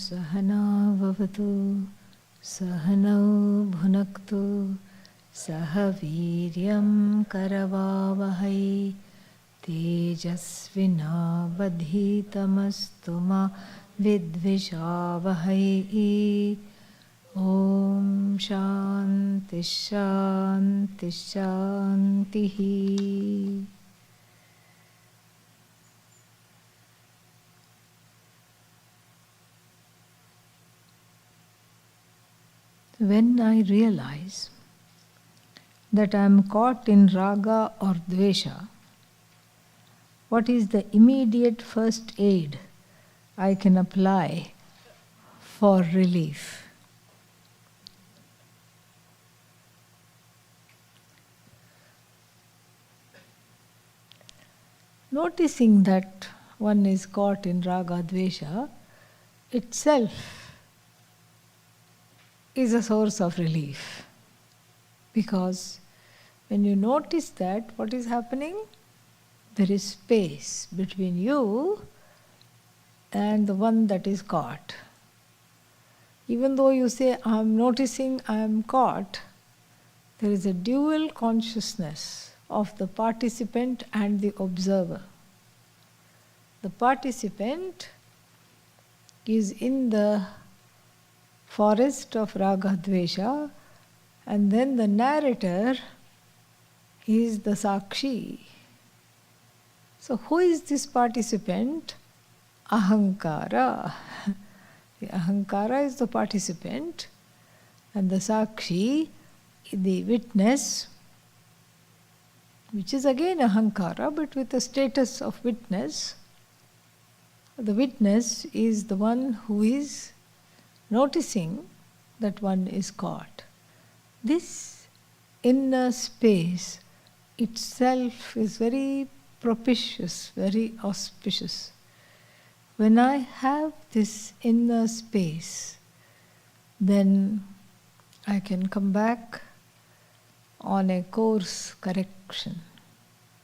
Sahana Vavatu Sahanau Bhunaktu Sahaviryam Karavavahai Tejasvinavadhitamastu ma vidvishavahai. Om Shanti Shanti Shanti. When I realize that I am caught in raga or dvesha, what is the immediate first aid I can apply for relief? Noticing that one is caught in raga dvesha itself is a source of relief. Because when you notice that, what is happening? There is space between you and the one that is caught. Even though you say, I am noticing I am caught, there is a dual consciousness of the participant and the observer. The participant is in the forest of raga dvesha, and then the narrator is the sakshi. So who is this participant? Ahankara. The ahankara is the participant, and the sakshi, the witness, which is again ahankara but with the status of witness. The witness is the one who is noticing that one is caught. This inner space itself is very propitious, very auspicious. When I have this inner space, then I can come back on a course correction.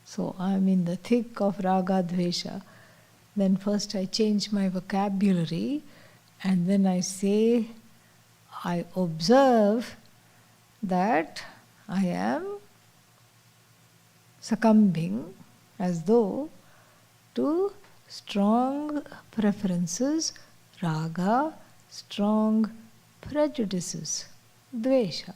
So I am in the thick of raga dvesha. Then first I change my vocabulary, and then I say, I observe that I am succumbing as though to strong preferences, raga, strong prejudices, dvesha.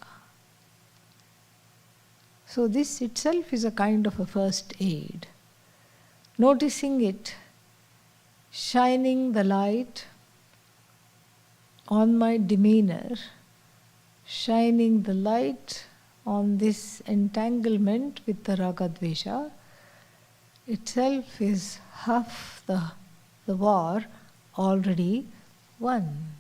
So this itself is a kind of a first aid. Noticing it, shining the light on my demeanor, shining the light on this entanglement with the raga dvesha, itself is half the war already won.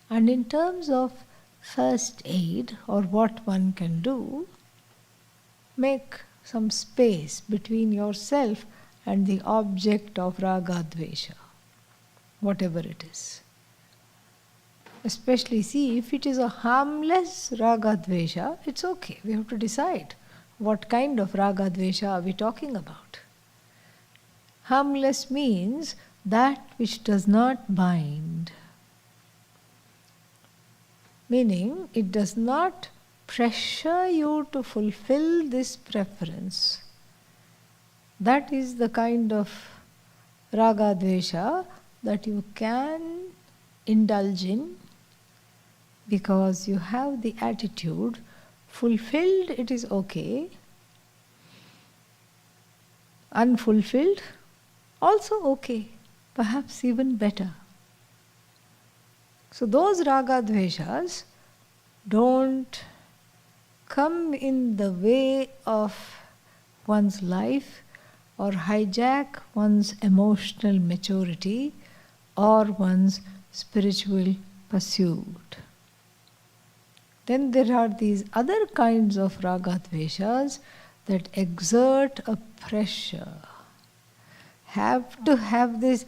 And in terms of first aid, or what one can do, make some space between yourself and the object of raga dvesha, whatever it is. Especially, see, if it is a harmless raga dvesha, it's okay. We have to decide what kind of raga dvesha are we talking about. Harmless means that which does not bind. Meaning, it does not pressure you to fulfill this preference. That is the kind of raga dvesha that you can indulge in, because you have the attitude, fulfilled it is okay, unfulfilled also okay, perhaps even better. So those raga dveshas don't come in the way of one's life or hijack one's emotional maturity or one's spiritual pursuit. Then there are these other kinds of raga dveshas that exert a pressure. Have to have this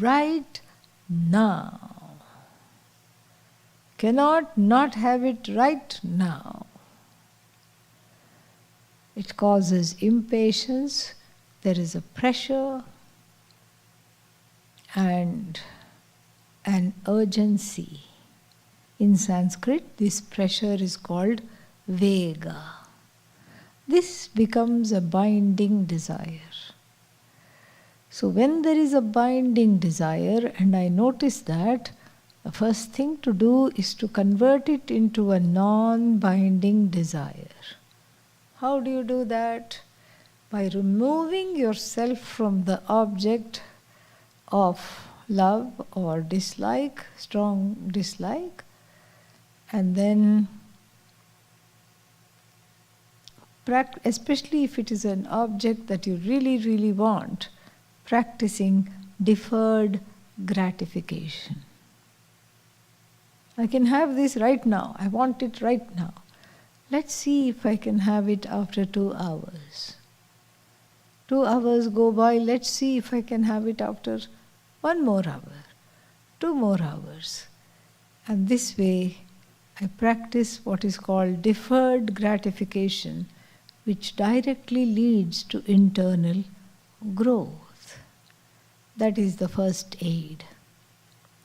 right now. Cannot not have it right now. It causes impatience, there is a pressure, and an urgency. In Sanskrit, this pressure is called vega. This becomes a binding desire. So when there is a binding desire, and I notice that, the first thing to do is to convert it into a non-binding desire. How do you do that? By removing yourself from the object of love or dislike, strong dislike, and then, especially if it is an object that you really, really want, practicing deferred gratification. I can have this right now. I want it right now. Let's see if I can have it after 2 hours. 2 hours go by, let's see if I can have it after 1 more hour, 2 more hours. And this way, I practice what is called deferred gratification, which directly leads to internal growth. That is the first aid.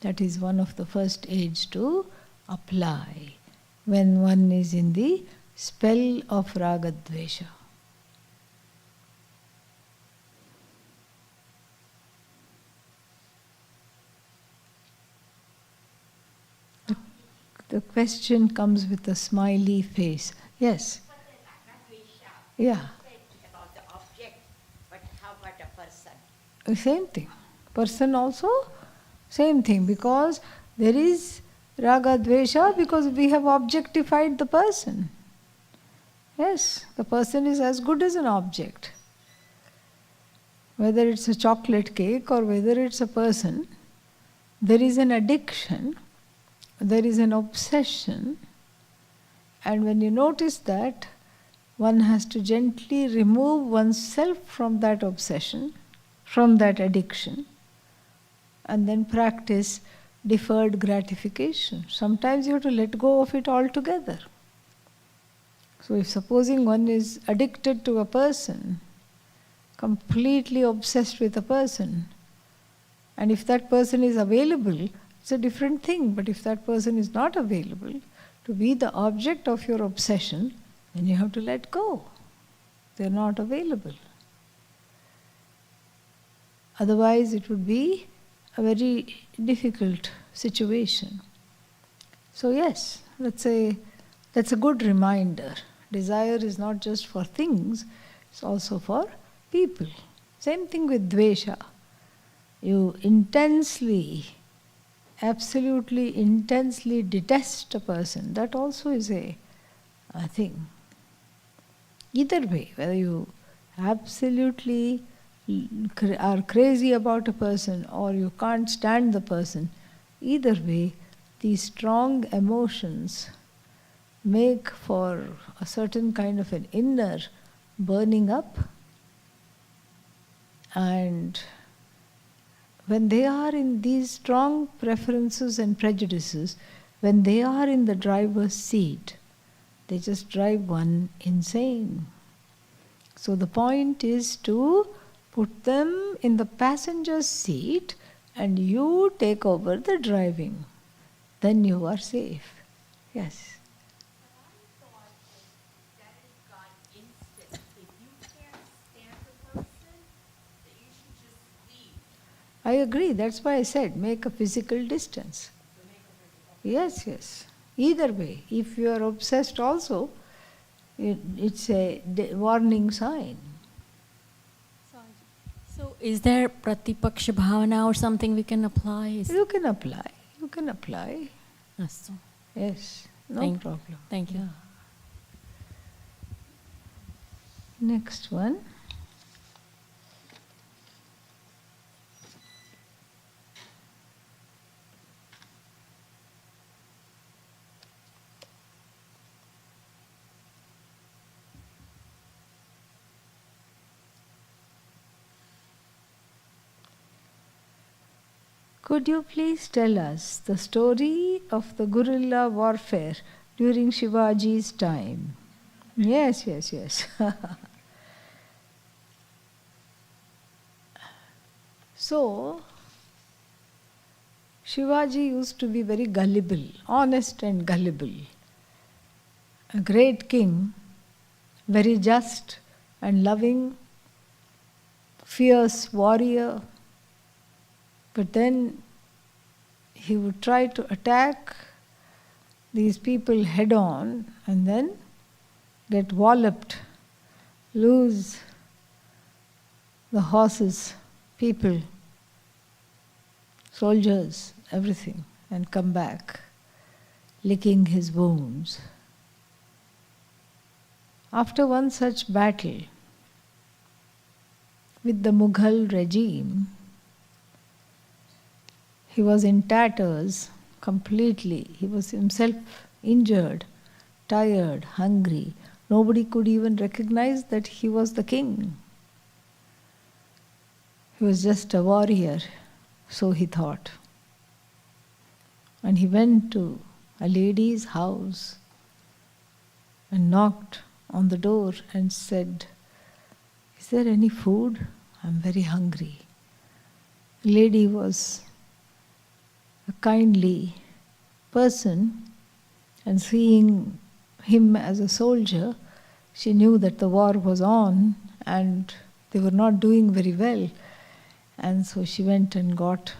That is one of the first aids to apply when one is in the spell of ragadvesha. The question comes with a smiley face. Yes? Yeah. About the object, but how about a person? Same thing. Person also, same thing, because there is raga dvesha because we have objectified the person. Yes, the person is as good as an object. Whether it's a chocolate cake or whether it's a person, there is an addiction, there is an obsession, and when you notice that, one has to gently remove oneself from that obsession, from that addiction, and then practice deferred gratification. Sometimes you have to let go of it altogether. So if supposing one is addicted to a person, completely obsessed with a person, and if that person is available, it's a different thing. But if that person is not available to be the object of your obsession, then you have to let go. They're not available. Otherwise, it would be a very difficult situation. So yes, that's a good reminder. Desire is not just for things, it's also for people. Same thing with dvesha. You intensely, absolutely intensely detest a person. That also is a thing. Either way, whether you absolutely are crazy about a person or you can't stand the person, either way, these strong emotions make for a certain kind of an inner burning up. And when they are in these strong preferences and prejudices, when they are in the driver's seat, they just drive one insane. So the point is to put them in the passenger's seat and you take over the driving. Then you are safe. Yes. I thought that is God instinct. If you can't stand a person, that you should just leave. I agree. That's why I said make a physical distance. Yes, yes. Either way, if you are obsessed also, it's a warning sign. So is there pratipaksha bhavana or something we can apply? You can apply. You can apply. Astu. Yes, no problem. Thank you. Yeah. Next one. Could you please tell us the story of the guerrilla warfare during Shivaji's time? Yes, yes, yes. So, Shivaji used to be very gullible, honest and gullible. A great king, very just and loving, fierce warrior. But then he would try to attack these people head on and then get walloped, lose the horses, people, soldiers, everything, and come back, licking his wounds. After one such battle with the Mughal regime, he was in tatters completely. He was himself injured, tired, hungry. Nobody could even recognize that he was the king. He was just a warrior, so he thought. And he went to a lady's house and knocked on the door and said, "Is there any food? I'm very hungry." The lady was a kindly person, and seeing him as a soldier, she knew that the war was on and they were not doing very well. And so she went and got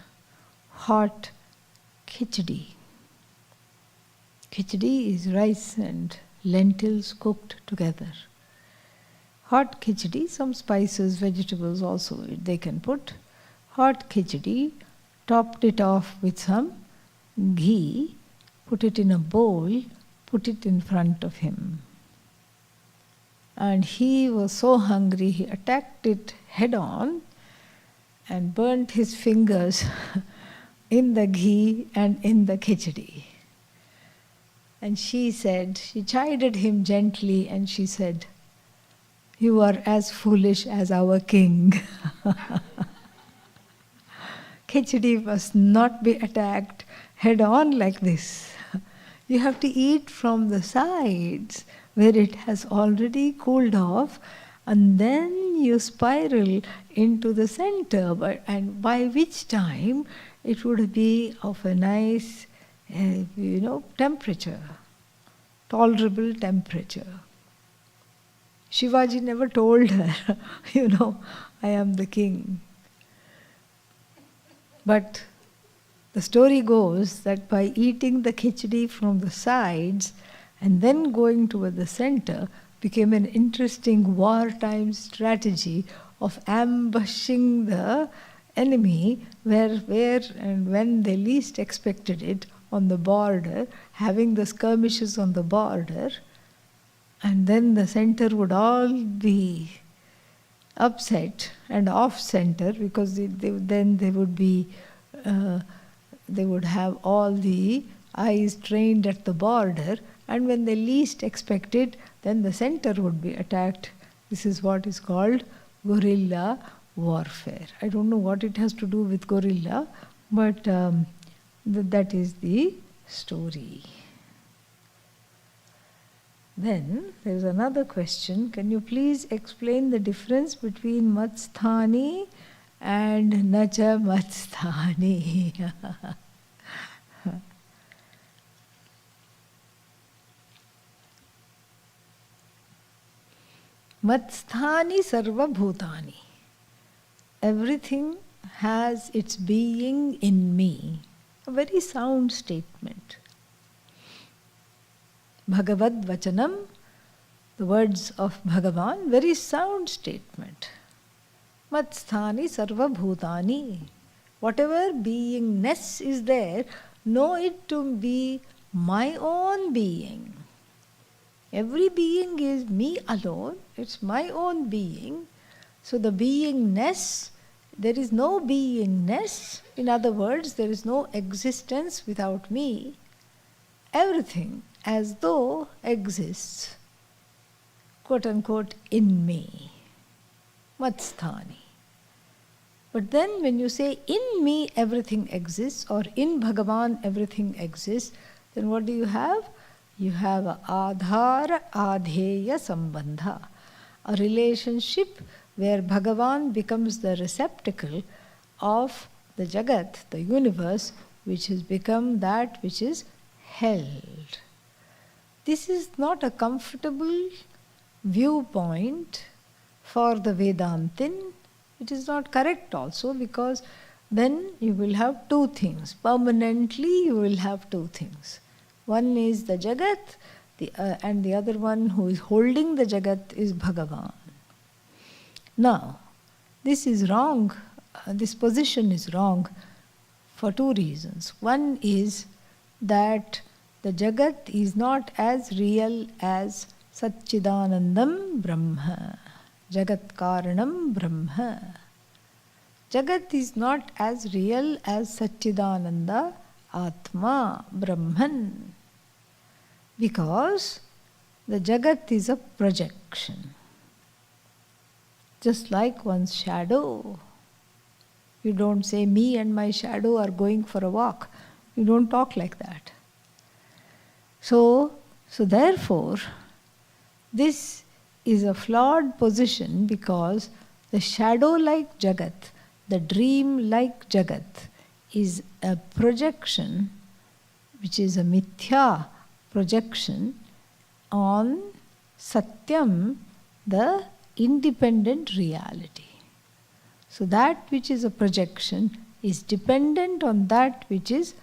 hot khichdi. Khichdi is rice and lentils cooked together. Hot khichdi, some spices, vegetables also they can put. Hot khichdi, topped it off with some ghee, put it in a bowl, put it in front of him. And he was so hungry, he attacked it head on and burnt his fingers in the ghee and in the khichdi. And she chided him gently and she said, "You are as foolish as our king." Khichdi must not be attacked head on like this. You have to eat from the sides where it has already cooled off, and then you spiral into the center, and by which time it would be of a nice, temperature, tolerable temperature. Shivaji never told her, "I am the king." But the story goes that by eating the khichdi from the sides and then going toward the center became an interesting wartime strategy of ambushing the enemy where and when they least expected it, on the border, having the skirmishes on the border, and then the center would all be upset and off center because they would have all the eyes trained at the border, and when they least expect it, then the center would be attacked. This is what is called guerrilla warfare. I don't know what it has to do with gorilla, but that is the story. Then there is another question. Can you please explain the difference between matsthani and nacha matsthani? Matsthani sarva bhutani. Everything has its being in me. A very sound statement. Bhagavad Vachanam, the words of Bhagavan, very sound statement. Matsthani sarva bhutani. Whatever beingness is there, know it to be my own being. Every being is me alone, it's my own being. So the beingness, there is no beingness. In other words, there is no existence without me. Everything as though exists, quote unquote, in me. Matsthani. But then when you say in me everything exists, or in Bhagavan everything exists, then what do you have? You have a adhara adheya sambandha, a relationship where Bhagavan becomes the receptacle of the Jagat, the universe, which has become that which is held. This is not a comfortable viewpoint for the Vedantin. It is not correct also, because then you will have two things. Permanently you will have two things. One is the Jagat, and the other one who is holding the Jagat is Bhagavan. Now, this is wrong. This position is wrong for two reasons. One is that the Jagat is not as real as Satchidanandam Brahma, Jagat Karanam Brahma. Jagat is not as real as Satchidananda Atma Brahman, because the Jagat is a projection. Just like one's shadow. You don't say, me and my shadow are going for a walk. You don't talk like that. So therefore, this is a flawed position, because the shadow-like Jagat, the dream-like Jagat, is a projection, which is a mithya projection on Satyam, the independent reality. So that which is a projection is dependent on that which is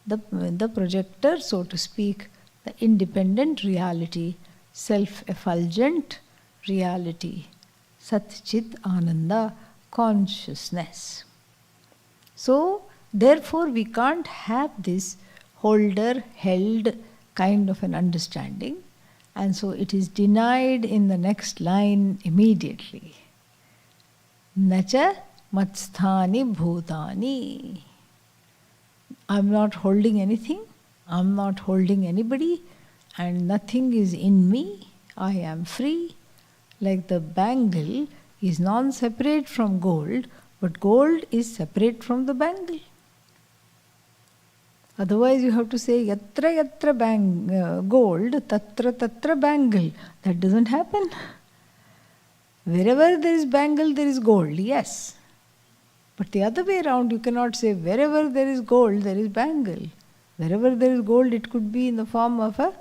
the projector, so to speak, the independent reality, self-effulgent reality, Sat Chit Ananda, consciousness. So, therefore, we can't have this holder-held kind of an understanding, and so it is denied in the next line immediately. Nacha matsthani bhutani. I'm not holding anything, I'm not holding anybody, and nothing is in me. I am free. Like the bangle is non-separate from gold, but gold is separate from the bangle. Otherwise you have to say yatra yatra gold, tatra tatra bangle. That doesn't happen. Wherever there is bangle, there is gold, yes. But the other way around, you cannot say wherever there is gold, there is bangle. Wherever there is gold, it could be in the form of a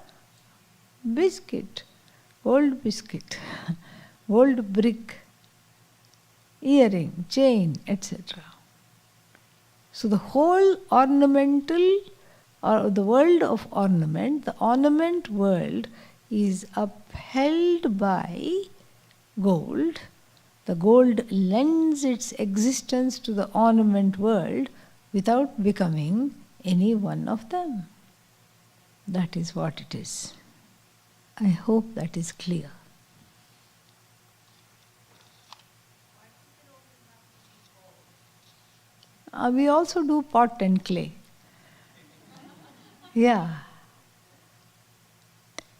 biscuit, gold biscuit, gold brick, earring, chain, etc. So the whole ornamental, or the world of ornament, the ornament world is upheld by gold. The gold lends its existence to the ornament world without becoming any one of them. That is what it is. I hope that is clear. We also do pot and clay. Yeah.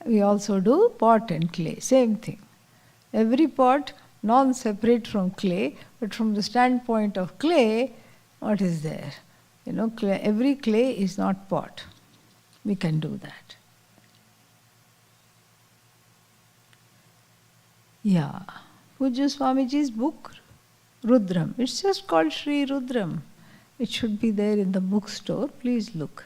We also do pot and clay, same thing. Every pot non-separate from clay, but from the standpoint of clay, what is there? Clay, every clay is not pot. We can do that. Yeah. Pujya Swamiji's book, Rudram. It's just called Sri Rudram. It should be there in the bookstore. Please look.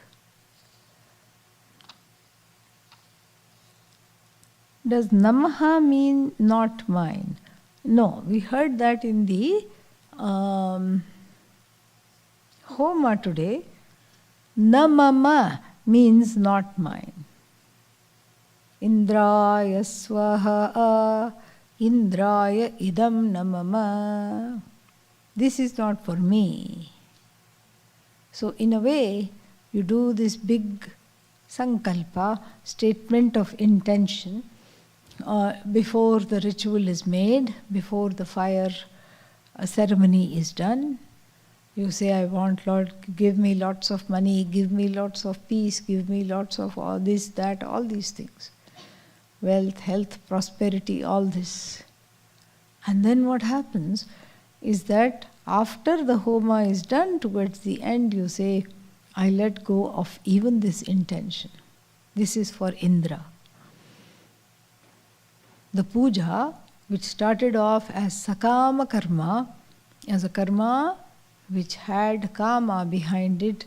Does Namaha mean not mine? No, we heard that in the Homa today. Namama means not mine. Indraya swaha, Indraya idam namama. This is not for me. So in a way, you do this big sankalpa, statement of intention, before the ritual is made, before the fire ceremony is done. You say, I want Lord, give me lots of money, give me lots of peace, give me lots of all this, that, all these things. Wealth, health, prosperity, all this. And then what happens is that after the homa is done, towards the end you say, I let go of even this intention. This is for Indra. The puja, which started off as sakama karma, as a karma which had kama behind it,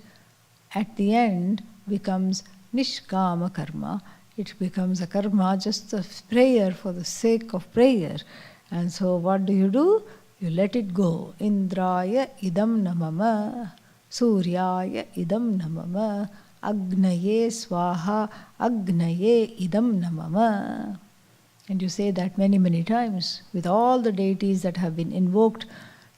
at the end becomes nishkama karma. It becomes a karma, just a prayer for the sake of prayer. And so what do? You let it go. Indraya idam namama, Suryaya idam namama, Agnaye swaha, Agnaye idam namama. And you say that many, many times with all the deities that have been invoked.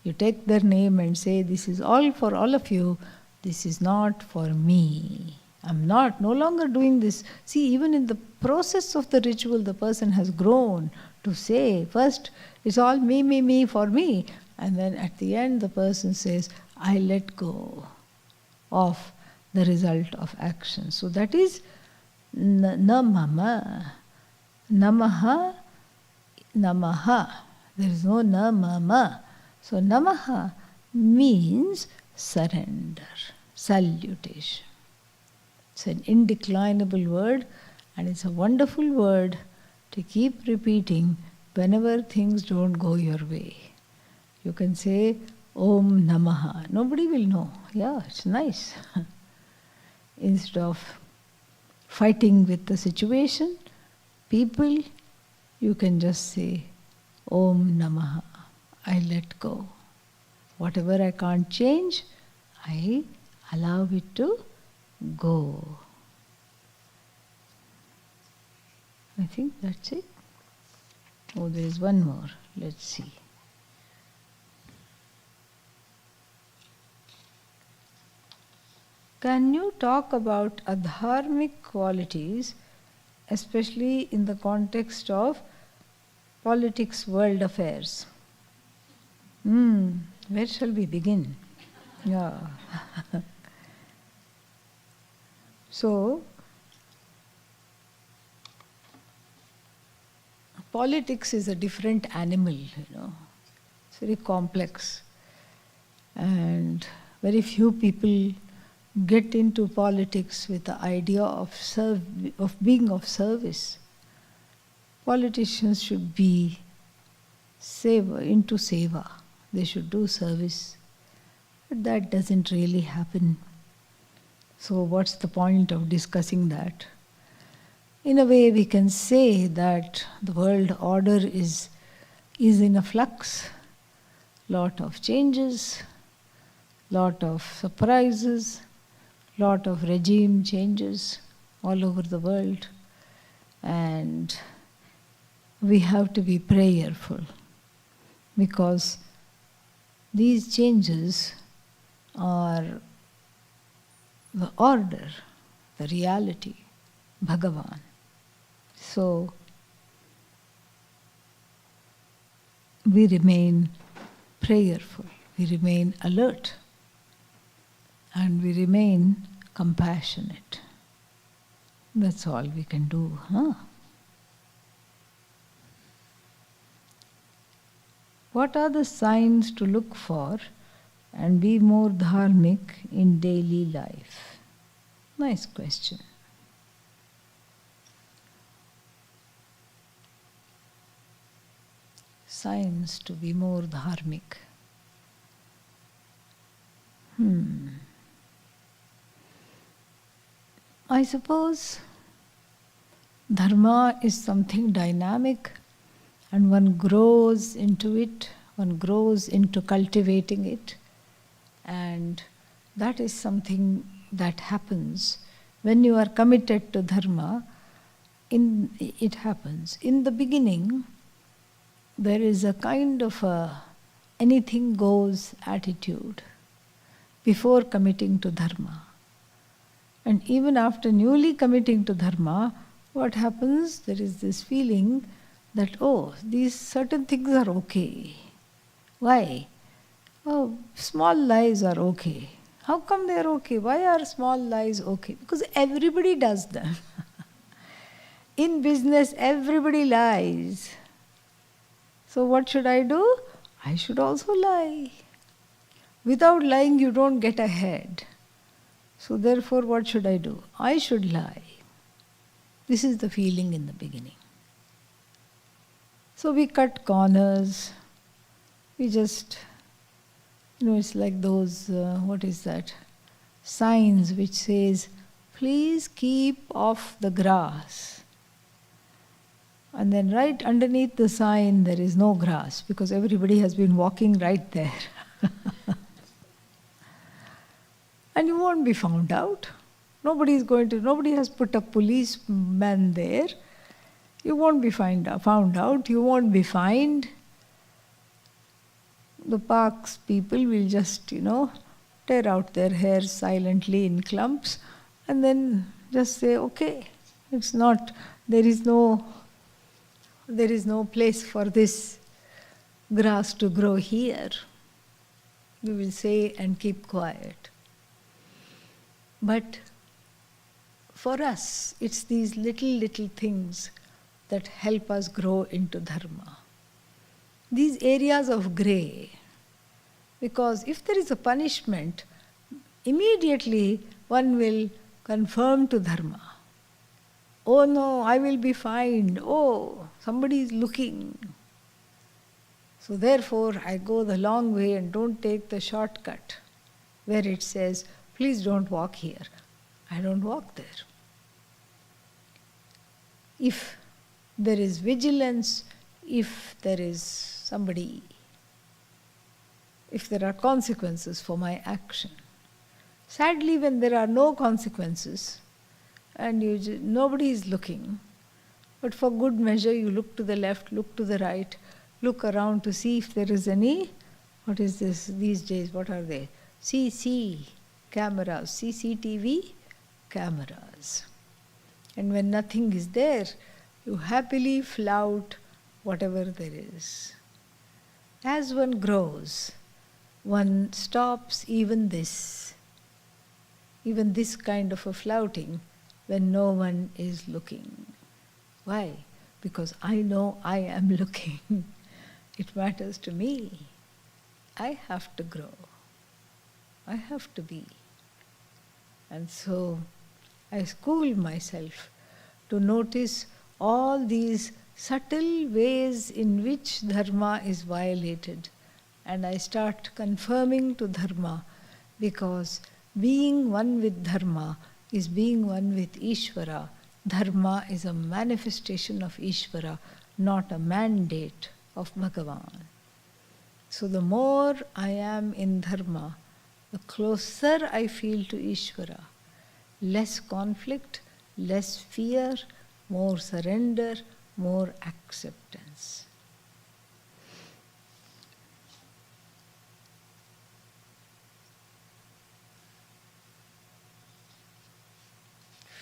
You take their name and say, this is all for all of you. This is not for me. I'm no longer doing this. See, even in the process of the ritual, the person has grown to say, first, it's all me, for me. And then at the end, the person says, I let go of the result of action. So that is namama. Namaha, namaha. There is no namama. So namaha means surrender, salutation. It's an indeclinable word, and it's a wonderful word to keep repeating whenever things don't go your way. You can say Om Namaha. Nobody will know. Yeah, it's nice. Instead of fighting with the situation, people, you can just say Om Namaha. I let go. Whatever I can't change, I allow it to go. I think that's it. Oh, there is one more. Let's see. Can you talk about adharmic qualities, especially in the context of politics, world affairs? Where shall we begin? Yeah. So, politics is a different animal, It's very complex. And very few people get into politics with the idea of being of service. Politicians should be into seva. They should do service. But that doesn't really happen. So what's the point of discussing that? In a way, we can say that the world order is in a flux. Lot of changes, lot of surprises, lot of regime changes all over the world. And we have to be prayerful, because these changes are the order, the reality, Bhagavan. So we remain prayerful, we remain alert, and we remain compassionate. That's all we can do, What are the signs to look for and be more dharmic in daily life? Nice question. Signs to be more dharmic. I suppose dharma is something dynamic, and one grows into it, one grows into cultivating it, and that is something that happens when you are committed to dharma. It happens. In the beginning, there is a kind of a anything goes attitude before committing to dharma. And even after newly committing to dharma, what happens? There is this feeling that, these certain things are okay. Why? Small lies are okay. How come they are okay? Why are small lies okay? Because everybody does them. In business, everybody lies. So what should I do? I should also lie. Without lying, you don't get ahead. So therefore, what should I do? I should lie. This is the feeling in the beginning. So we cut corners. We just, it's like those, what is that? signs which says, please keep off the grass. And then right underneath the sign there is no grass because everybody has been walking right there. And you won't be found out. Nobody has put a policeman there. You won't be found out, you won't be fined. The parks people will just, tear out their hair silently in clumps and then just say, okay, it's not, there is no place for this grass to grow here. We will say and keep quiet. But for us, it's these little things that help us grow into dharma. These areas of grey. Because if there is a punishment, immediately one will conform to dharma. Oh no, I will be fined. Oh, somebody is looking. So therefore, I go the long way and don't take the shortcut where it says, please don't walk here. I don't walk there. If there is vigilance, if there are consequences for my action. Sadly, when there are no consequences and nobody is looking, but for good measure you look to the left, look to the right, look around to see if there is any, what is this these days, what are they? Cameras, CCTV cameras. And when nothing is there, you happily flout whatever there is. As one grows, one stops even this kind of a flouting when no one is looking. Why? Because I know I am looking. It matters to me. I have to grow. I have to be. And so I school myself to notice all these subtle ways in which dharma is violated. And I start confirming to dharma, because being one with dharma is being one with Ishvara. Dharma is a manifestation of Ishvara, not a mandate of Bhagavan. So the more I am in dharma, the closer I feel to Ishvara. Less conflict, less fear, more surrender, more acceptance.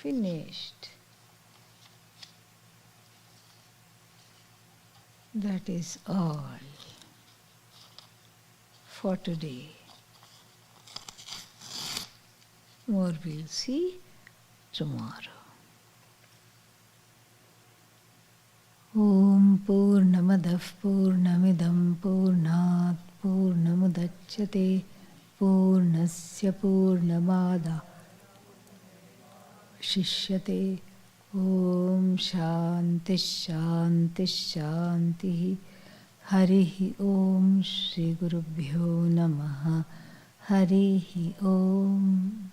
Finished. That is all for today. More we'll see tomorrow. Om Purnamadah Purnamidam Purnat Purnamudachyate Purnasya Purnamada Shishyate. Om Shanti Shanti Shanti. Harihi Om Shri Gurubhyo Namaha. Harihi Om.